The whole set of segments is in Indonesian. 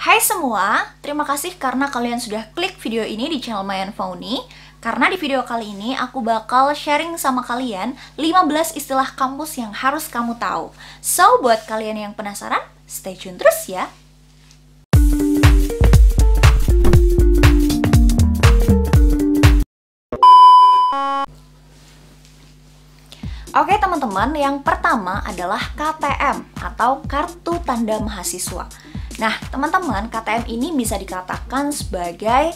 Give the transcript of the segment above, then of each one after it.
Hai semua, terima kasih karena kalian sudah klik video ini di channel Mayan Fauni. Karena di video kali ini aku bakal sharing sama kalian 15 istilah kampus yang harus kamu tahu. So, buat kalian yang penasaran, stay tune terus ya. Oke teman-teman, yang pertama adalah KTM atau Kartu Tanda Mahasiswa. Nah, teman-teman, KTM ini bisa dikatakan sebagai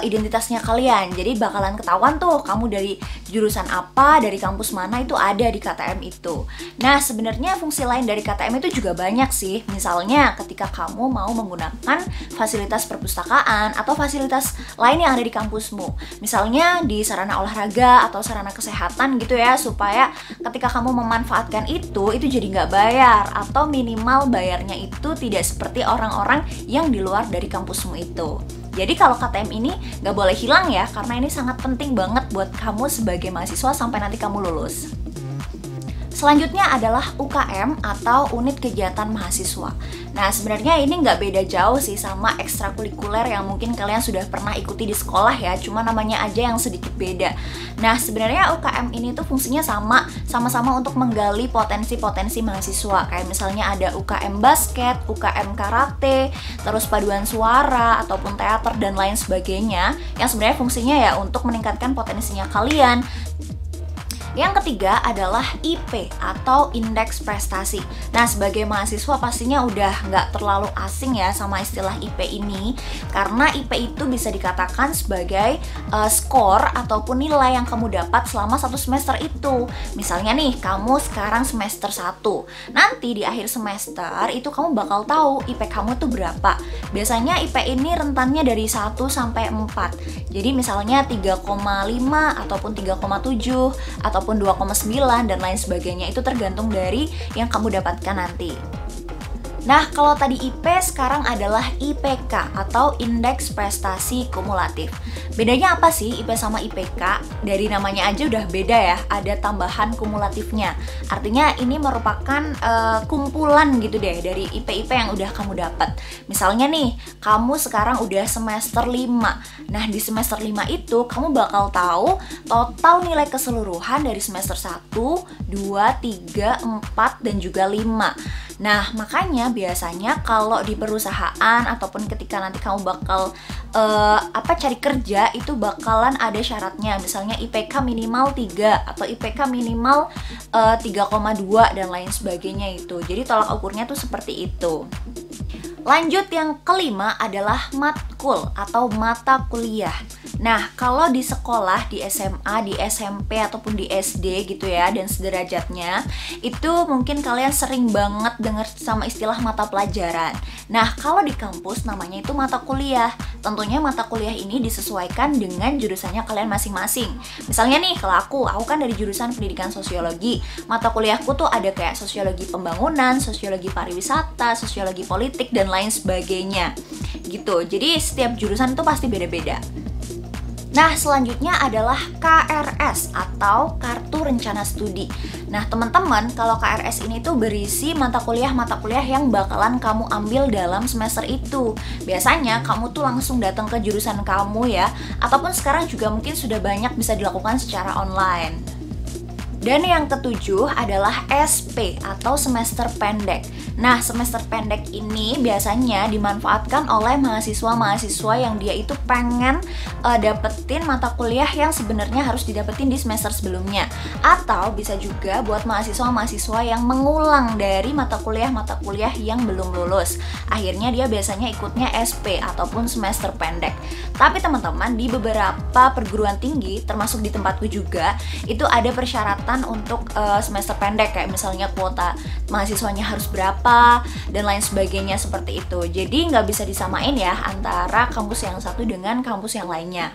identitasnya kalian. Jadi bakalan ketahuan tuh kamu dari jurusan apa, dari kampus mana, itu ada di KTM itu. Nah, sebenarnya fungsi lain dari KTM itu juga banyak sih. Misalnya ketika kamu mau menggunakan fasilitas perpustakaan atau fasilitas lain yang ada di kampusmu. Misalnya di sarana olahraga atau sarana kesehatan gitu ya, supaya ketika kamu memanfaatkan itu jadi nggak bayar, atau minimal bayarnya itu tidak seperti orang-orang yang di luar dari kampusmu itu. Jadi kalau KTM ini nggak boleh hilang ya, karena ini sangat penting banget buat kamu sebagai mahasiswa sampai nanti kamu lulus. Selanjutnya adalah UKM atau Unit Kegiatan Mahasiswa. Nah, sebenarnya ini nggak beda jauh sih sama ekstrakurikuler yang mungkin kalian sudah pernah ikuti di sekolah ya, cuma namanya aja yang sedikit beda. Nah, sebenarnya UKM ini tuh fungsinya sama-sama untuk menggali potensi-potensi mahasiswa. Kayak misalnya ada UKM basket, UKM karate, terus paduan suara, ataupun teater, dan lain sebagainya, yang sebenarnya fungsinya ya untuk meningkatkan potensinya kalian. Yang ketiga adalah IP atau Indeks Prestasi. Nah, sebagai mahasiswa pastinya udah nggak terlalu asing ya sama istilah IP ini, karena IP itu bisa dikatakan sebagai skor ataupun nilai yang kamu dapat selama satu semester itu. Misalnya nih, kamu sekarang semester 1, nanti di akhir semester itu kamu bakal tahu IP kamu tuh berapa. Biasanya IP ini rentannya dari 1 sampai 4. Jadi misalnya 3,5 ataupun 3,7 ataupun 2,9 dan lain sebagainya, itu tergantung dari yang kamu dapatkan nanti. Nah, kalau tadi IP, sekarang adalah IPK atau Indeks Prestasi Kumulatif. Bedanya apa sih IP sama IPK? Dari namanya aja udah beda ya, ada tambahan kumulatifnya. Artinya ini merupakan kumpulan gitu deh dari IP-IP yang udah kamu dapat. Misalnya nih, kamu sekarang udah semester 5. Nah, di semester 5 itu kamu bakal tahu total nilai keseluruhan dari semester 1, 2, 3, 4, dan juga 5. Nah, makanya biasanya kalau di perusahaan ataupun ketika nanti kamu bakal cari kerja, itu bakalan ada syaratnya. Misalnya IPK minimal 3 atau IPK minimal 3,2 dan lain sebagainya itu. Jadi tolak ukurnya tuh seperti itu. Lanjut, yang kelima adalah matkul atau mata kuliah. Nah, kalau di sekolah, di SMA, di SMP, ataupun di SD gitu ya, dan sederajatnya, itu mungkin kalian sering banget dengar sama istilah mata pelajaran. Nah, kalau di kampus namanya itu mata kuliah. Tentunya mata kuliah ini disesuaikan dengan jurusannya kalian masing-masing. Misalnya nih, kalau aku kan dari jurusan pendidikan sosiologi. Mata kuliahku tuh ada kayak sosiologi pembangunan, sosiologi pariwisata, sosiologi politik, dan lain sebagainya gitu. Jadi setiap jurusan itu pasti beda-beda. Nah, selanjutnya adalah KRS atau Kartu Rencana Studi. Nah, teman-teman, kalau KRS ini tuh berisi mata kuliah yang bakalan kamu ambil dalam semester itu. Biasanya kamu tuh langsung datang ke jurusan kamu ya, ataupun sekarang juga mungkin sudah banyak bisa dilakukan secara online. Dan yang ketujuh adalah SP atau semester pendek. Nah, semester pendek ini biasanya dimanfaatkan oleh mahasiswa-mahasiswa yang dia itu pengen dapetin mata kuliah yang sebenarnya harus didapetin di semester sebelumnya. Atau bisa juga buat mahasiswa-mahasiswa yang mengulang dari mata kuliah yang belum lulus. Akhirnya dia biasanya ikutnya SP ataupun semester pendek. Tapi teman-teman, di beberapa perguruan tinggi, termasuk di tempatku juga, itu ada persyaratan untuk semester pendek, kayak misalnya kuota mahasiswanya harus berapa dan lain sebagainya seperti itu. Jadi nggak bisa disamain ya antara kampus yang satu dengan kampus yang lainnya.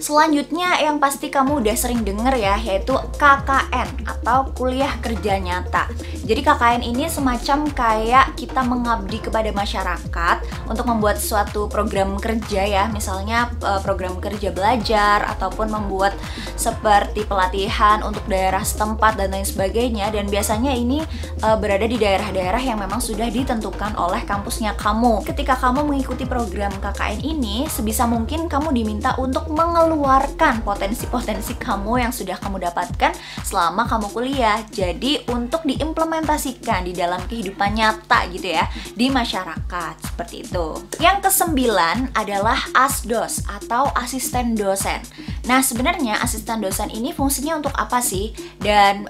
Selanjutnya yang pasti kamu udah sering denger ya, yaitu KKN atau Kuliah Kerja Nyata. Jadi KKN ini semacam kayak kita mengabdi kepada masyarakat untuk membuat suatu program kerja ya, misalnya program kerja belajar ataupun membuat seperti pelatihan untuk daerah setempat dan lain sebagainya. Dan biasanya ini berada di daerah-daerah yang memang sudah ditentukan oleh kampusnya kamu. Ketika kamu mengikuti program KKN ini, sebisa mungkin kamu diminta untuk mengeluarkan potensi-potensi kamu yang sudah kamu dapatkan selama kamu kuliah. Jadi untuk diimplementasikan di dalam kehidupan nyata gitu ya, di masyarakat, seperti itu. Yang kesembilan adalah ASDOS atau asisten dosen. Nah sebenarnya asisten dosen ini fungsinya untuk apa sih? Dan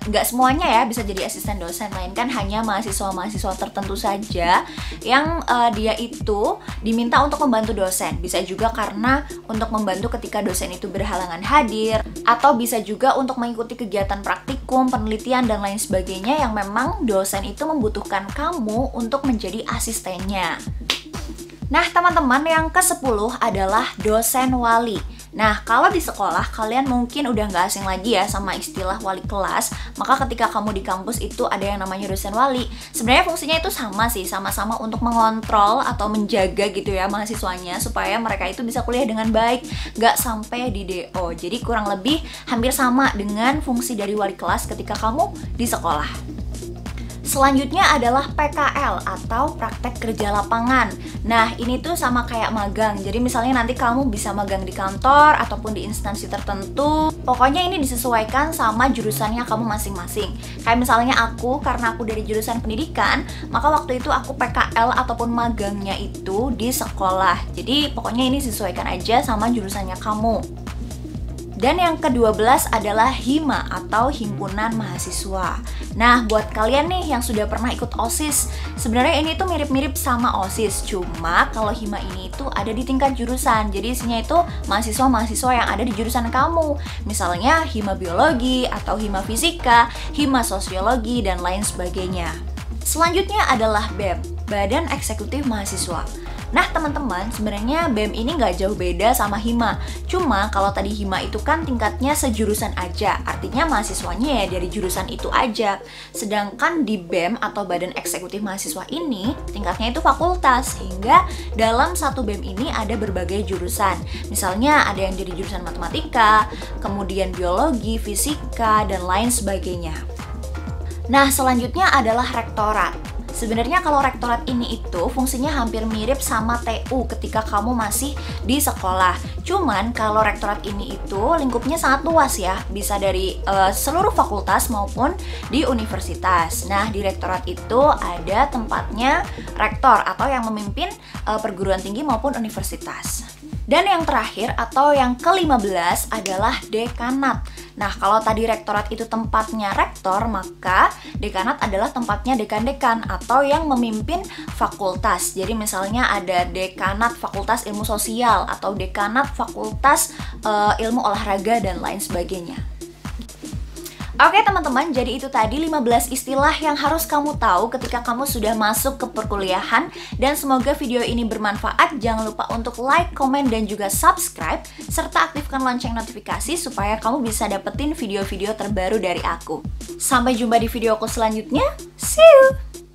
nggak semuanya ya bisa jadi asisten dosen, melainkan hanya mahasiswa-mahasiswa tertentu saja yang dia itu diminta untuk membantu dosen. Bisa juga karena untuk membantu ketika dosen itu berhalangan hadir, atau bisa juga untuk mengikuti kegiatan praktikum, penelitian, dan lain sebagainya yang memang dosen itu membutuhkan kamu untuk menjadi asistennya. Nah teman-teman, yang ke-10 adalah dosen wali. Nah, kalau di sekolah kalian mungkin udah nggak asing lagi ya sama istilah wali kelas. Maka ketika kamu di kampus itu ada yang namanya dosen wali. Sebenarnya fungsinya itu sama sih, sama-sama untuk mengontrol atau menjaga gitu ya mahasiswanya supaya mereka itu bisa kuliah dengan baik, nggak sampai di DO. Jadi kurang lebih hampir sama dengan fungsi dari wali kelas ketika kamu di sekolah. Selanjutnya adalah PKL atau praktek kerja lapangan. Nah, ini tuh sama kayak magang. Jadi misalnya nanti kamu bisa magang di kantor ataupun di instansi tertentu. Pokoknya ini disesuaikan sama jurusannya kamu masing-masing. Kayak misalnya aku, karena aku dari jurusan pendidikan, maka waktu itu aku PKL ataupun magangnya itu di sekolah. Jadi pokoknya ini sesuaikan aja sama jurusannya kamu. Dan yang ke-12 adalah HIMA atau Himpunan Mahasiswa. Nah, buat kalian nih yang sudah pernah ikut OSIS, sebenarnya ini tuh mirip-mirip sama OSIS. Cuma kalau HIMA ini itu ada di tingkat jurusan. Jadi isinya itu mahasiswa-mahasiswa yang ada di jurusan kamu. Misalnya HIMA Biologi atau HIMA Fisika, HIMA Sosiologi, dan lain sebagainya. Selanjutnya adalah BEM, Badan Eksekutif Mahasiswa. Nah teman-teman, sebenarnya BEM ini nggak jauh beda sama HIMA. Cuma kalau tadi HIMA itu kan tingkatnya sejurusan aja, artinya mahasiswanya ya dari jurusan itu aja. Sedangkan di BEM atau Badan Eksekutif Mahasiswa ini tingkatnya itu fakultas, sehingga dalam satu BEM ini ada berbagai jurusan. Misalnya ada yang dari jurusan matematika, kemudian biologi, fisika, dan lain sebagainya. Nah selanjutnya adalah rektorat. Sebenarnya kalau rektorat ini itu fungsinya hampir mirip sama TU ketika kamu masih di sekolah. Cuman kalau rektorat ini itu lingkupnya sangat luas ya, bisa dari seluruh fakultas maupun di universitas. Nah di rektorat itu ada tempatnya rektor atau yang memimpin perguruan tinggi maupun universitas. Dan yang terakhir atau yang ke-15 adalah dekanat. Nah, kalau tadi rektorat itu tempatnya rektor, maka dekanat adalah tempatnya dekan-dekan atau yang memimpin fakultas. Jadi misalnya ada dekanat Fakultas Ilmu Sosial atau dekanat Fakultas Ilmu Olahraga dan lain sebagainya. Oke teman-teman, jadi itu tadi 15 istilah yang harus kamu tahu ketika kamu sudah masuk ke perkuliahan. Dan semoga video ini bermanfaat. Jangan lupa untuk like, komen, dan juga subscribe, serta aktifkan lonceng notifikasi supaya kamu bisa dapetin video-video terbaru dari aku. Sampai jumpa di videoku selanjutnya. See you!